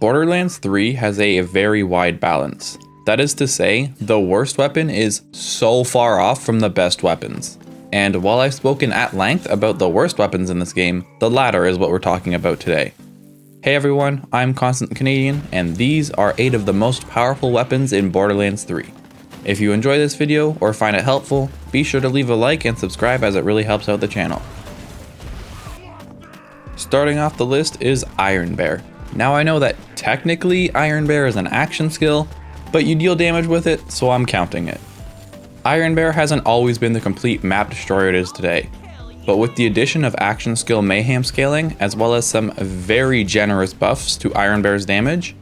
Borderlands 3 has a very wide balance. That is to say, the worst weapon is so far off from the best weapons. And while I've spoken at length about the worst weapons in this game, the latter is what we're talking about today. Hey everyone, I'm Constant Canadian, and these are 8 of the most powerful weapons in Borderlands 3. If you enjoy this video or find it helpful, be sure to leave a like and subscribe as it really helps out the channel. Starting off the list is Iron Bear. Now I know that technically Iron Bear is an action skill, but you deal damage with it, so I'm counting it. Iron Bear hasn't always been the complete map destroyer it is today, but with the addition of action skill mayhem scaling, as well as some very generous buffs to Iron Bear's damage,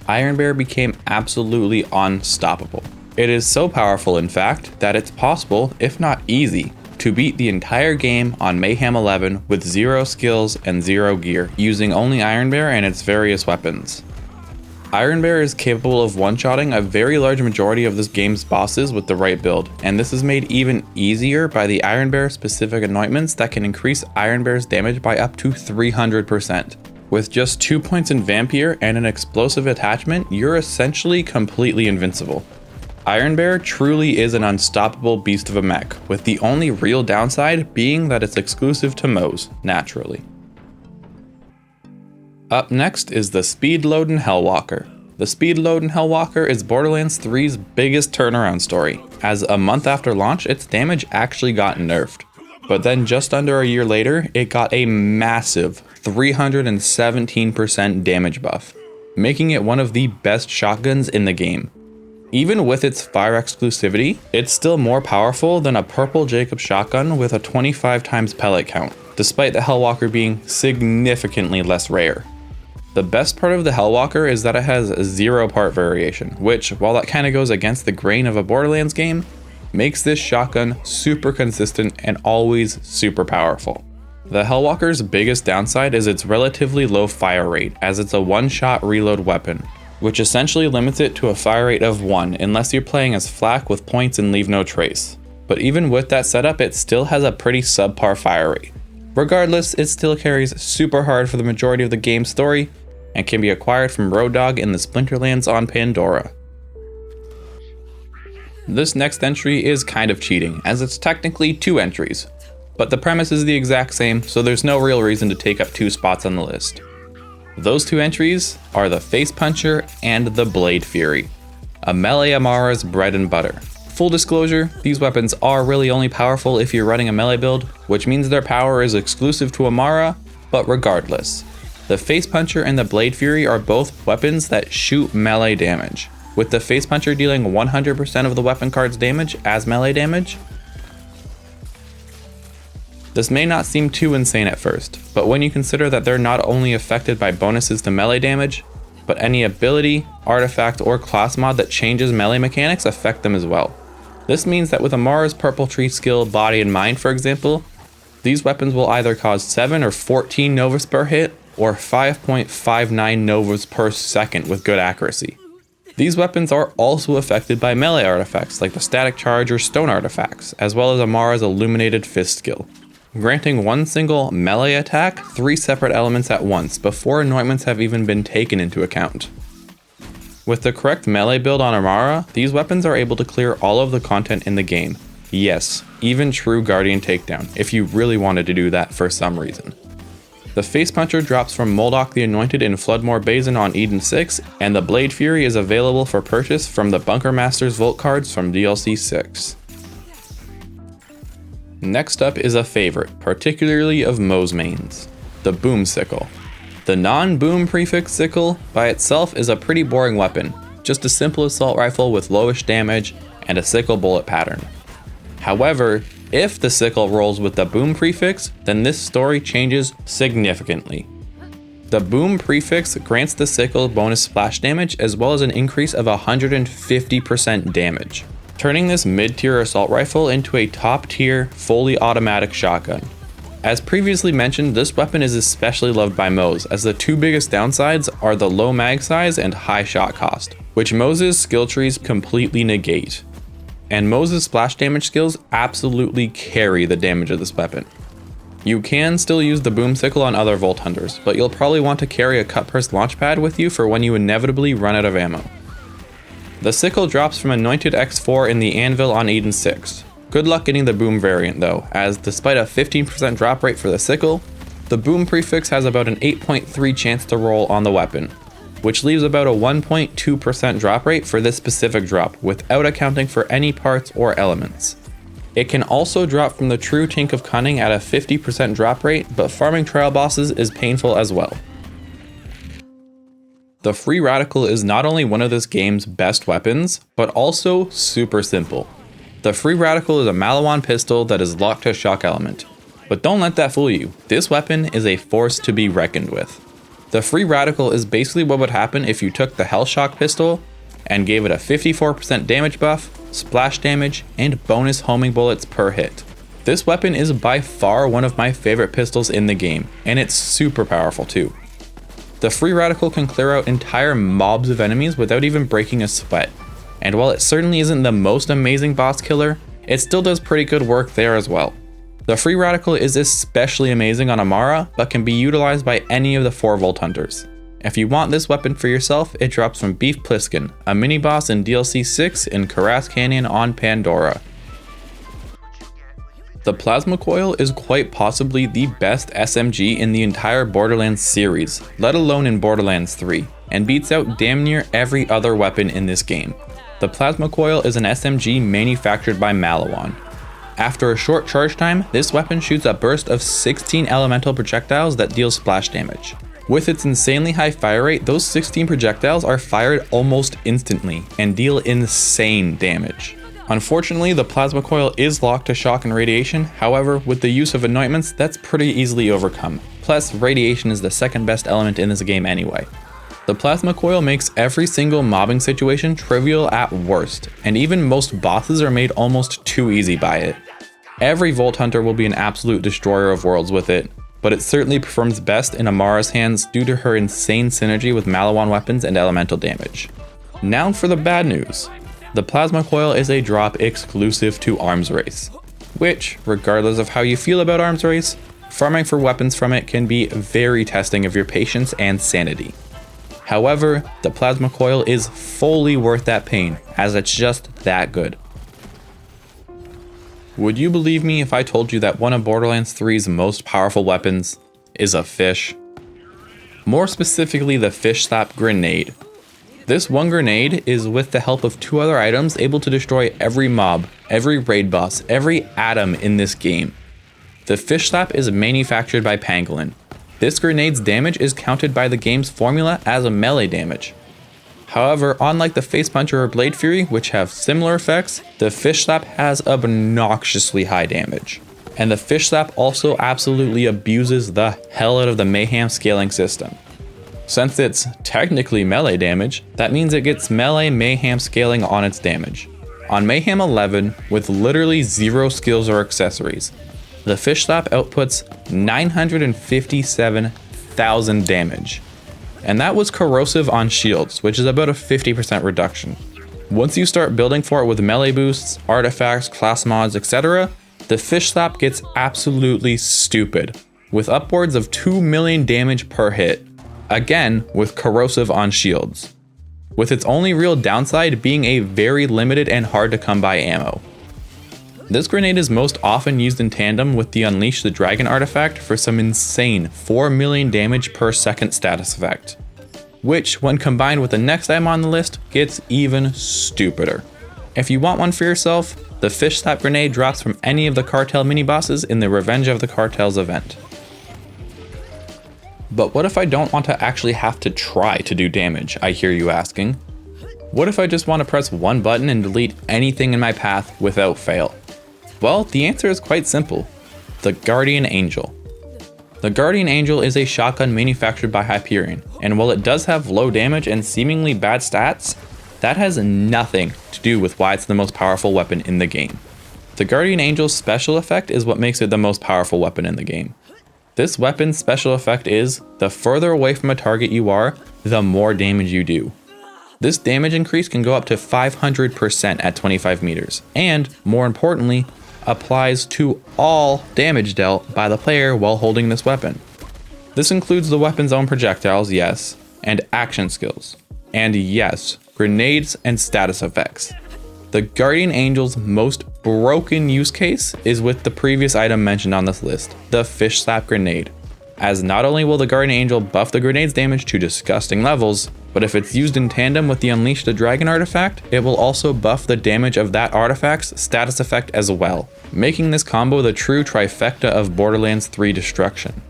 Iron Bear became absolutely unstoppable. It is so powerful, in fact, that it's possible, if not easy, to beat the entire game on Mayhem 11 with 0 skills and 0 gear, using only Iron Bear and its various weapons. Iron Bear is capable of one-shotting a very large majority of this game's bosses with the right build, and this is made even easier by the Iron Bear specific anointments that can increase Iron Bear's damage by up to 300%. With just 2 points in Vampire and an explosive attachment, you're essentially completely invincible. Iron Bear truly is an unstoppable beast of a mech, with the only real downside being that it's exclusive to Moze, naturally. Up next is the Speedloadin' Hellwalker. The Speedloadin' Hellwalker is Borderlands 3's biggest turnaround story, as a month after launch its damage actually got nerfed. But then just under a year later, it got a massive 317% damage buff, making it one of the best shotguns in the game. Even with its fire exclusivity, it's still more powerful than a purple Jacob shotgun with a 25 times pellet count, despite the Hellwalker being significantly less rare. The best part of the Hellwalker is that it has 0 part variation, which, while that kinda goes against the grain of a Borderlands game, makes this shotgun super consistent and always super powerful. The Hellwalker's biggest downside is its relatively low fire rate, as it's a one-shot reload weapon, which essentially limits it to a fire rate of 1 unless you're playing as Flak with points and Leave No Trace. But even with that setup, it still has a pretty subpar fire rate. Regardless, it still carries super hard for the majority of the game's story, and can be acquired from Road Dogg in the Splinterlands on Pandora. This next entry is kind of cheating, as it's technically 2 entries, but the premise is the exact same, so there's no real reason to take up 2 spots on the list. Those 2 entries are the Face Puncher and the Blade Fury, a melee Amara's bread and butter. Full disclosure, these weapons are really only powerful if you're running a melee build, which means their power is exclusive to Amara, but regardless. The Face Puncher and the Blade Fury are both weapons that shoot melee damage, with the Face Puncher dealing 100% of the weapon card's damage as melee damage. This may not seem too insane at first, but when you consider that they're not only affected by bonuses to melee damage, but any ability, artifact, or class mod that changes melee mechanics affect them as well. This means that with Amara's Purple Tree skill Body and Mind, for example, these weapons will either cause 7 or 14 novas per hit, or 5.59 novas per second with good accuracy. These weapons are also affected by melee artifacts like the Static Charge or Stone artifacts, as well as Amara's Illuminated Fist skill, granting one single melee attack 3 separate elements at once before anointments have even been taken into account. With the correct melee build on Amara, these weapons are able to clear all of the content in the game. Yes, even true Guardian Takedown, if you really wanted to do that for some reason. The Face Puncher drops from Moldok the Anointed in Floodmoor Basin on Eden 6, and the Blade Fury is available for purchase from the Bunker Master's Vault cards from DLC 6. Next up is a favorite, particularly of Moze mains, the Boom Sickle. The non-boom prefix Sickle by itself is a pretty boring weapon, just a simple assault rifle with lowish damage and a sickle bullet pattern. However, if the Sickle rolls with the boom prefix, then this story changes significantly. The boom prefix grants the Sickle bonus splash damage as well as an increase of 150% damage, turning this mid-tier assault rifle into a top-tier, fully automatic shotgun. As previously mentioned, this weapon is especially loved by Moze, as the 2 biggest downsides are the low mag size and high shot cost, which Moze's skill trees completely negate. And Moze's splash damage skills absolutely carry the damage of this weapon. You can still use the boom sickle on other Volt Hunters, but you'll probably want to carry a cut-purse launch pad with you for when you inevitably run out of ammo. The sickle drops from Anointed X4 in the Anvil on Eden 6. Good luck getting the boom variant though, as despite a 15% drop rate for the sickle, the boom prefix has about an 8.3 chance to roll on the weapon, which leaves about a 1.2% drop rate for this specific drop, without accounting for any parts or elements. It can also drop from the true Tink of Cunning at a 50% drop rate, but farming trial bosses is painful as well. The Free Radical is not only one of this game's best weapons, but also super simple. The Free Radical is a Maliwan pistol that is locked to shock element. But don't let that fool you, this weapon is a force to be reckoned with. The Free Radical is basically what would happen if you took the Hellshock pistol and gave it a 54% damage buff, splash damage, and bonus homing bullets per hit. This weapon is by far one of my favorite pistols in the game, and it's super powerful too. The Free Radical can clear out entire mobs of enemies without even breaking a sweat, and while it certainly isn't the most amazing boss killer, it still does pretty good work there as well. The Free Radical is especially amazing on Amara, but can be utilized by any of the 4 Volt Hunters. If you want this weapon for yourself, it drops from Beef Pliskin, a mini-boss in DLC 6 in Karas Canyon on Pandora. The Plasma Coil is quite possibly the best SMG in the entire Borderlands series, let alone in Borderlands 3, and beats out damn near every other weapon in this game. The Plasma Coil is an SMG manufactured by Maliwan. After a short charge time, this weapon shoots a burst of 16 elemental projectiles that deal splash damage. With its insanely high fire rate, those 16 projectiles are fired almost instantly and deal insane damage. Unfortunately, the Plasma Coil is locked to shock and radiation, however, with the use of anointments, that's pretty easily overcome. Plus, radiation is the second best element in this game anyway. The Plasma Coil makes every single mobbing situation trivial at worst, and even most bosses are made almost too easy by it. Every Volt Hunter will be an absolute destroyer of worlds with it, but it certainly performs best in Amara's hands due to her insane synergy with Maliwan weapons and elemental damage. Now for the bad news. The Plasma Coil is a drop exclusive to Arms Race, which, regardless of how you feel about Arms Race, farming for weapons from it can be very testing of your patience and sanity. However, the Plasma Coil is fully worth that pain, as it's just that good. Would you believe me if I told you that one of Borderlands 3's most powerful weapons is a fish? More specifically, the Fish Slap Grenade. This one grenade is, with the help of 2 other items, able to destroy every mob, every raid boss, every atom in this game. The Fish Slap is manufactured by Pangolin. This grenade's damage is counted by the game's formula as a melee damage. However, unlike the Face Puncher or Blade Fury, which have similar effects, the Fish Slap has obnoxiously high damage. And the Fish Slap also absolutely abuses the hell out of the Mayhem scaling system. Since it's technically melee damage, that means it gets melee Mayhem scaling on its damage. On Mayhem 11, with literally 0 skills or accessories, the Fish Slap outputs 957,000 damage. And that was corrosive on shields, which is about a 50% reduction. Once you start building for it with melee boosts, artifacts, class mods, etc., the Fish Slap gets absolutely stupid, with upwards of 2 million damage per hit, again with corrosive on shields, with its only real downside being a very limited and hard to come by ammo. This grenade is most often used in tandem with the Unleash the Dragon artifact for some insane 4 million damage per second status effect, which, when combined with the next item on the list, gets even stupider. If you want one for yourself, the Fish Slap grenade drops from any of the Cartel mini-bosses in the Revenge of the Cartels event. But what if I don't want to actually have to try to do damage, I hear you asking? What if I just want to press one button and delete anything in my path without fail? Well, the answer is quite simple. The Guardian Angel. The Guardian Angel is a shotgun manufactured by Hyperion, and while it does have low damage and seemingly bad stats, that has nothing to do with why it's the most powerful weapon in the game. The Guardian Angel's special effect is what makes it the most powerful weapon in the game. This weapon's special effect is, the further away from a target you are, the more damage you do. This damage increase can go up to 500% at 25 meters, and, more importantly, applies to all damage dealt by the player while holding this weapon. This includes the weapon's own projectiles, yes, and action skills, and yes, grenades and status effects. The Guardian Angel's most broken use case is with the previous item mentioned on this list, the Fish Slap Grenade, as not only will the Guardian Angel buff the grenade's damage to disgusting levels, but if it's used in tandem with the Unleash the Dragon artifact, it will also buff the damage of that artifact's status effect as well, making this combo the true trifecta of Borderlands 3 destruction.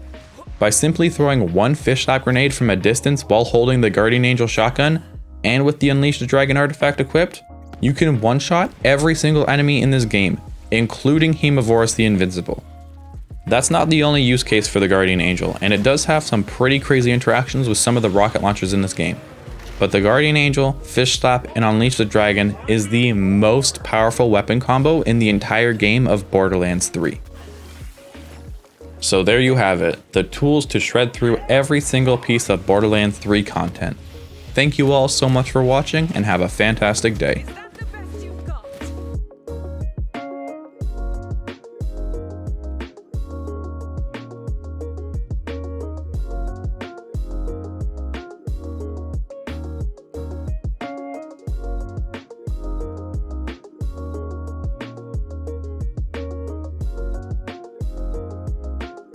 By simply throwing one Fish Slap Grenade from a distance while holding the Guardian Angel shotgun, and with the Unleash the Dragon artifact equipped, you can one-shot every single enemy in this game, including Hemovorus the Invincible. That's not the only use case for the Guardian Angel, and it does have some pretty crazy interactions with some of the rocket launchers in this game. But the Guardian Angel, Fish Slap, and Unleash the Dragon is the most powerful weapon combo in the entire game of Borderlands 3. So there you have it, the tools to shred through every single piece of Borderlands 3 content. Thank you all so much for watching and have a fantastic day.